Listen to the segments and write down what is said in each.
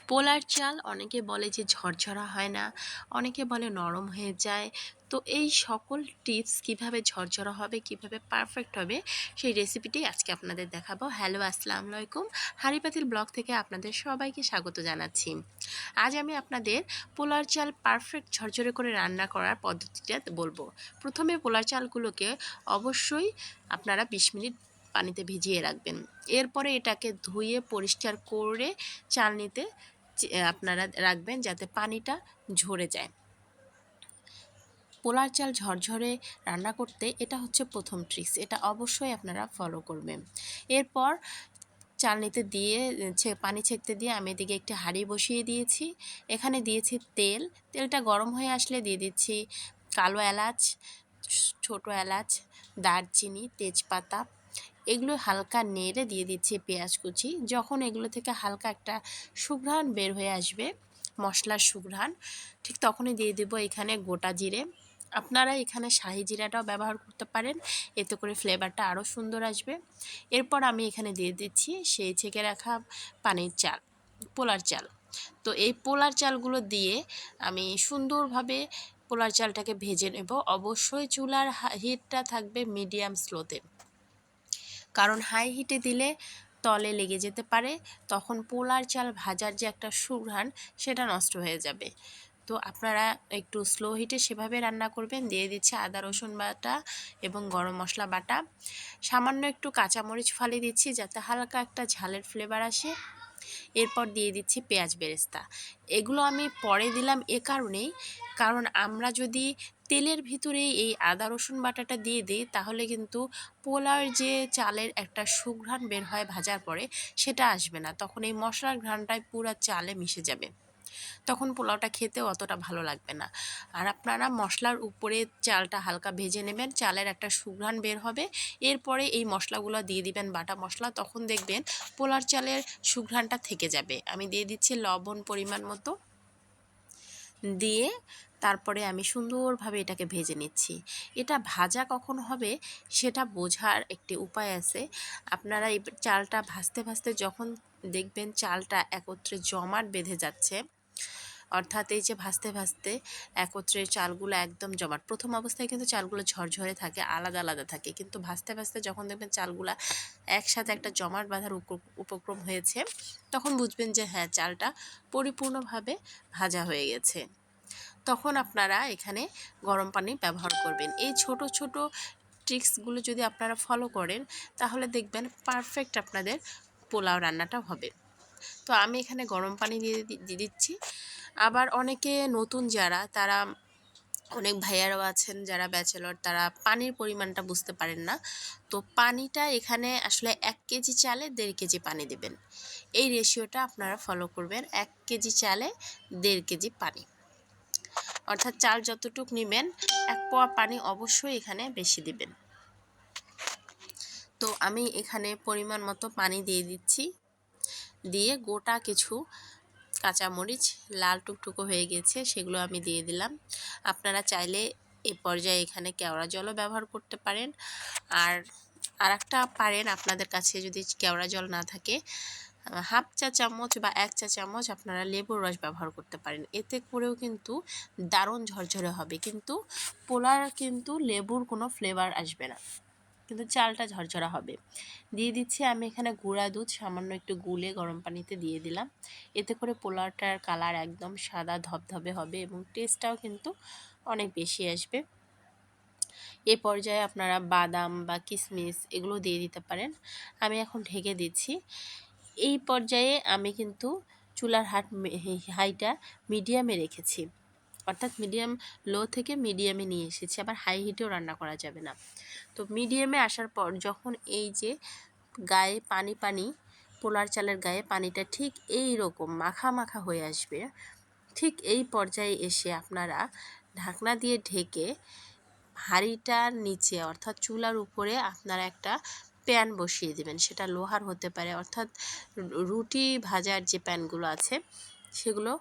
পোলার চাল অনেকে বলে যে ঝরঝরা হয় না, অনেকে বলে নরম হয়ে যায়। তো এই সকল টিপস কিভাবে ঝরঝরা হবে, কিভাবে পারফেক্ট হবে, সেই রেসিপিটি আজকে আপনাদের দেখাবো। হ্যালো, আসসালামু আলাইকুম। হাঁড়ি পাতিল ব্লগ থেকে আপনাদের সবাইকে স্বাগত জানাচ্ছি। আজ আমি আপনাদের পোলার চাল পারফেক্ট ঝরঝরে করে রান্না করার পদ্ধতিটা বলবো। প্রথমে পোলার চালগুলোকে অবশ্যই আপনারা 20 মিনিট পানিতে ভিজিয়ে রাখবেন। এরপরে এটাকে ধুয়ে পরিষ্কার করে চালনিতে আপনারা রাখবেন যাতে পানিটা ঝরে যায়। পোলার চাল ঝরঝরে রান্না করতে এটা হচ্ছে প্রথম ট্রিক্স, এটা অবশ্যই আপনারা ফলো করবেন। এরপর চালনিতে দিয়ে পানি ছেঁকতে দিয়ে আমি এদিকে একটি হাঁড়ি বসিয়ে দিয়েছি। এখানে দিয়েছি তেল। তেলটা গরম হয়ে আসলে দিয়ে দিচ্ছি কালো এলাচ, ছোট এলাচ, দারচিনি, তেজপাতা। এগুলো হালকা নেড়ে দিয়ে দিচ্ছি পেঁয়াজ কুচি। যখন এগুলো থেকে হালকা একটা সুঘ্রাণ বের হয়ে আসবে, মশলার সুঘ্রাণ, ঠিক তখনই দিয়ে দেবো এখানে গোটা জিরে। আপনারা এখানে শাহি জিরাটাও ব্যবহার করতে পারেন, এতে করে ফ্লেভারটা আরও সুন্দর আসবে। এরপর আমি এখানে দিয়ে দিচ্ছি সেই ছেঁকে রাখা পানির চাল, পোলার চাল। তো এই পোলার চালগুলো দিয়ে আমি সুন্দরভাবে পোলার চালটাকে ভেজে নেব। অবশ্যই চুলার হিটটা থাকবে মিডিয়াম স্লোতে, কারণ হাই হিটে দিলে তলে লেগে যেতে পারে, তখন পোলার চাল ভাজার যে একটা সুঘ্রাণ সেটা নষ্ট হয়ে যাবে। তো আপনারা একটু স্লো হিটে সেভাবে রান্না করবেন। দিয়ে দিচ্ছে আদা রসুন বাটা এবং গরম মশলা বাটা, সামান্য একটু কাঁচামরিচ ফালি দিচ্ছি যাতে হালকা একটা ঝালের ফ্লেভার আসে। এরপর দিয়ে দিচ্ছি পেঁয়াজ বেরেস্তা। এগুলো আমি পরে দিলাম এ কারণেই, কারণ আমরা যদি তেলের ভিতরে এই আদা রসুন বাটাটা দিয়ে দিই তাহলে কিন্তু পোলার যে চালের একটা সুঘ্রাণ বের হয় ভাজার পরে, সেটা আসবে না। তখন এই মশলার ঘ্রাণটাই পুরো চালে মিশে যাবে, তখন পোলাওটা খেতেও অতটা ভালো লাগবে না। আর আপনারা মশলার উপরে চালটা হালকা ভেজে নেবেন, চালের একটা সুঘ্রাণ বের হবে। এরপরে এই মশলাগুলো দিয়ে দিবেন, বাটা মশলা। তখন দেখবেন পোলার চালের সুঘ্রাণটা থেকে যাবে। আমি দিয়ে দিচ্ছি লবণ পরিমাণ মতো, দিয়ে তারপরে আমি সুন্দরভাবে এটাকে ভেজে নিচ্ছি। এটা ভাজা কখন হবে সেটা বোঝার একটি উপায় আছে। আপনারা এই চালটা ভাজতে ভাজতে যখন দেখবেন চালটা একত্রে জমাট বেঁধে যাচ্ছে, অর্থাৎ এই যে ভাজতে ভাজতে একত্রে চালগুলো একদম জমাট, প্রথম অবস্থায় কিন্তু চালগুলো ঝরঝরে থাকে, আলাদা আলাদা থাকে, কিন্তু ভাজতে ভাজতে যখন দেখবেন চালগুলা একসাথে একটা জমাট বাঁধার উপক্রম হয়েছে, তখন বুঝবেন যে হ্যাঁ, চালটা পরিপূর্ণভাবে ভাজা হয়ে গেছে। তখন আপনারা এখানে গরম পানি ব্যবহার করবেন। এই ছোট ছোট ট্রিক্সগুলো যদি আপনারা ফলো করেন তাহলে দেখবেন পারফেক্ট আপনাদের পোলাও রান্নাটা হবে। তো আমি এখানে গরম পানি দিয়ে দিচ্ছি। আবার অনেকে নতুন যারা, তারা অনেক ভাইয়ারাও আছেন যারা ব্যাচেলর, তারা পানির পরিমাণটা বুঝতে পারেন না। তো পানিটা এখানে আসলে 1 কেজি চালে 1.5 কেজি পানি দেবেন। এই রেশিওটা আপনারা ফলো করবেন। 1 কেজি চালে 1.5 কেজি পানি, অর্থাৎ চাল যতটুক নেবেন 1 পোয়া পানি অবশ্যই এখানে বেশি দিবেন। তো আমি এখানে পরিমাণ মতো পানি দিয়ে দিচ্ছি, দিয়ে গোটা কিছু কাঁচামরিচ লাল টুকটুকো হয়ে গেছে সেগুলো আমি দিয়ে দিলাম। আপনারা চাইলে এই পর্যায়ে এখানে কেওড়া জলও ব্যবহার করতে পারেন। আর একটা পারেন, আপনাদের কাছে যদি কেওড়া জল না থাকে, হাফ চা চামচ বা 1 চা চামচ আপনারা লেবুর রস ব্যবহার করতে পারেন। এতে করেও কিন্তু দারুণ ঝরঝরে হবে, কিন্তু পোলার কিন্তু লেবুর কোনো ফ্লেভার আসবে না, কিন্তু চালটা ঝরঝরা হবে। দিয়ে দিচ্ছি আমি এখানে গুঁড়া দুধ, সামান্য একটু গুলে গরম পানিতে দিয়ে দিলাম। এতে করে পোলাওটার কালার একদম সাদা ধবধবে হবে এবং টেস্টটাও কিন্তু অনেক বেশি আসবে। এ পর্যায়ে আপনারা বাদাম বা কিশমিশ এগুলো দিয়ে দিতে পারেন। আমি এখন ঢেকে দিচ্ছি। এই পর্যায়ে আমি কিন্তু চুলার হাইটা মিডিয়ামে রেখেছি, অর্থাৎ মিডিয়াম লো থেকে মিডিয়ামে নিয়ে এসেছি, আবার হাই হিটেও রান্না করা যাবে না। তো মিডিয়ামে আসার পর যখন এই যে গায়ে পানি পানি, পোলার চালের গায়ে পানিটা ঠিক এই রকম মাখা মাখা হয়ে আসবে, ঠিক এই পর্যায়ে এসে আপনারা ঢাকনা দিয়ে ঢেকে হাঁড়িটার নিচে অর্থাৎ চুলার উপরে আপনারা একটা প্যান বসিয়ে দেবেন। সেটা লোহার হতে পারে, অর্থাৎ রুটি ভাজার যে প্যানগুলো আছে সেগুলো,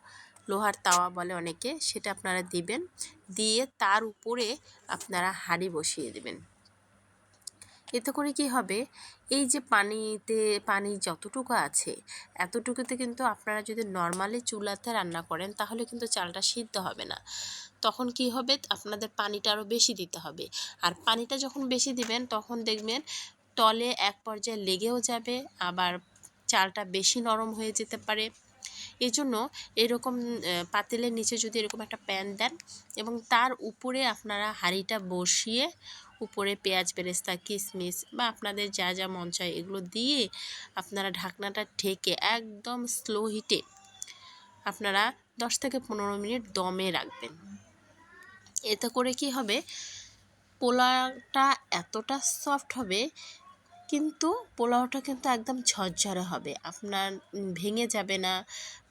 লোহার তাওয়া বলে অনেকে, সেটা আপনারা দিবেন। দিয়ে তার উপরে আপনারা হাঁড়ি বসিয়ে দেবেন। এতে করে কি হবে, এই যে পানি যতটুকু আছে এতটুকুতে কিন্তু আপনারা যদি নর্মালি চুলাতে রান্না করেন তাহলে কিন্তু চালটা সিদ্ধ হবে না। তখন কি হবে, আপনাদের পানিটা আরও বেশি দিতে হবে। আর পানিটা যখন বেশি দিবেন তখন দেখবেন তলে এক পর্যায়ে লেগেও যাবে, আবার চালটা বেশি নরম হয়ে যেতে পারে। এজন্য এরকম পাতিলের নিচে যদি এরকম একটা প্যান দেন এবং তার উপরে আপনারা হাঁড়িটা বসিয়ে উপরে পেঁয়াজ বেরেস্তা কিশমিশ বা আপনাদের যা যা মন চায় এগুলো দিয়ে আপনারা ঢাকনাটা ঢেকে একদম স্লো হিটে আপনারা 10 থেকে 15 মিনিট দমে রাখবেন। এতে করে কি হবে, পোলাওটা এতটা সফট হবে, কিন্তু পোলাওটা কিন্তু একদম ঝরঝরে হবে, আপনার ভেঙে যাবে না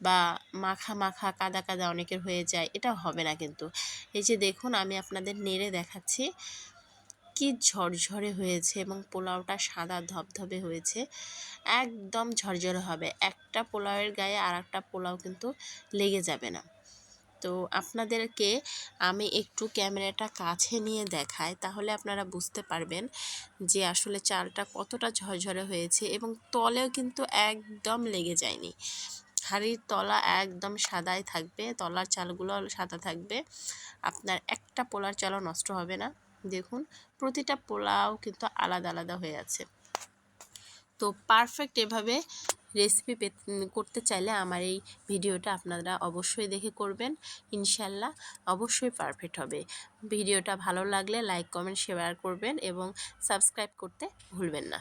বা মাখা মাখা কাদা কাদা অনেকের হয়ে যায়, এটা হবে না কিন্তু। এই যে দেখুন আমি আপনাদের নেড়ে দেখাচ্ছি কি ঝরঝরে হয়েছে এবং পোলাওটা সাদা ধবধবে হয়েছে, একদম ঝরঝরে হবে, একটা পোলাওয়ের গায়ে আর একটা পোলাও কিন্তু লেগে যাবে না। তো আপনাদেরকে আমি একটু ক্যামেরাটা কাছে নিয়ে দেখাই, তাহলে আপনারা বুঝতে পারবেন যে আসলে চালটা কতটা ঝরঝরে হয়েছে এবং তলেও কিন্তু একদম লেগে যায়নি। হাঁড়ির তলা একদম সাদাই থাকবে, তলার চালগুলো সাদা থাকবে, আপনার একটা পোলার চালও নষ্ট হবে না। দেখুন প্রতিটা পোলাও কিন্তু আলাদা আলাদা হয়ে আছে। তো পারফেক্ট এভাবে রেসিপি করতে চাইলে আমার এই ভিডিওটা আপনারা অবশ্যই দেখে করবেন, ইনশাল্লাহ অবশ্যই পারফেক্ট হবে। ভিডিওটা ভালো লাগলে লাইক কমেন্ট শেয়ার করবেন এবং সাবস্ক্রাইব করতে ভুলবেন না।